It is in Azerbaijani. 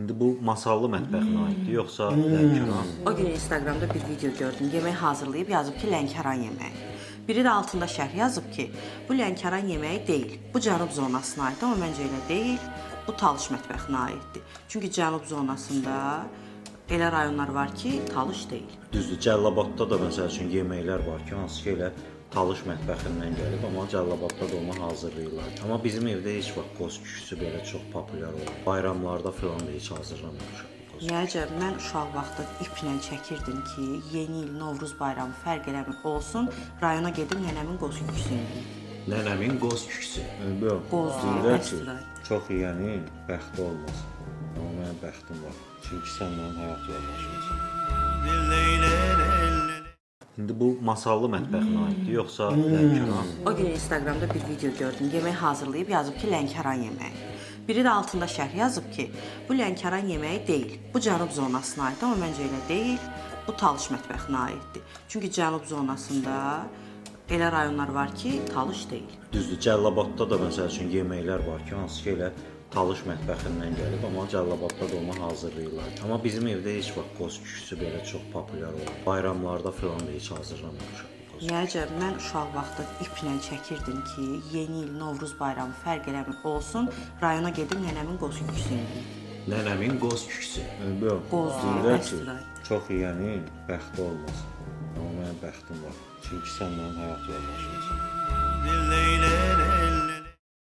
İndi bu masallı mətbəxinə aiddir, yoxsa Lənkəran? O gün Instagramda bir video gördüm. Yemək hazırlayıb yazıb ki, Lənkəran yeməyi. Biri də altında şərh yazıb ki, bu Lənkəran yeməyi deyil. Bu cənub zonasına aiddir, amma məncə elə deyil. Bu Talış mətbəxinə aiddir. Çünki cənub zonasında elə rayonlar var ki, Talış deyil. Düzdür, Cəlilabadda da məsəl üçün yeməklər var ki, hansı ki elə Talış mətbəxindən gəlib, amma Cəlilabadda da onu hazırlayırlar. Amma bizim evdə heç vaxt qoz küşüsü belə çox populyar olur. Bayramlarda falan da heç hazırlamamışıq. Niyəcə, mən uşaq vaxtı iplə çəkirdim ki, yeni il, Novruz bayramı fərq eləmir olsun, rayona gedim nənəmin qoz küşüsünü yeyim. Nənəmin qoz küşüsü. Yox, Qoz deyirlər deyil, ki, əsl. çox yeyənin bəxti olmaz. Amma mənim bəxtim var. Çünki sən mənim həyat yoldaşımsan. İndi bu masallı mətbəxinə aiddir, yoxsa Lənkəran? O gün Instagramda bir video gördüm. Yemək hazırlayıb yazıb ki, Lənkəran yeməyi. Biri də altında şərh yazıb ki, bu Lənkəran yeməyi deyil. Bu cənub zonasına aiddir, amma məncə elə deyil. Bu Talış mətbəxinə aiddir. Çünki cənub zonasında elə rayonlar var ki, Talış deyil. Düzdür, Cəlilabadda da məsəl üçün yeməklər var ki, hansı ki elə Talış mətbəxindən gəlib, amma Cəlilabadda da onu hazırlayırlar. Amma bizim evdə heç vaxt qoz küşüsü belə çox populyar olur. Bayramlarda falan da heç hazırlamamışıq. Niyəcə, mən uşaq vaxtı iplə çəkirdim ki, yeni il, Novruz bayramı fərq eləmir olsun, rayona gedim nənəmin qoz küşüsünü yeyim. Nənəmin qoz küşüsü. Yox, Qoz deyirlər deyil, ki, əsl. çox yeyənin bəxti olmaz. Amma mənim bəxtim var. Çünki sən mənim həyat yoldaşımsan.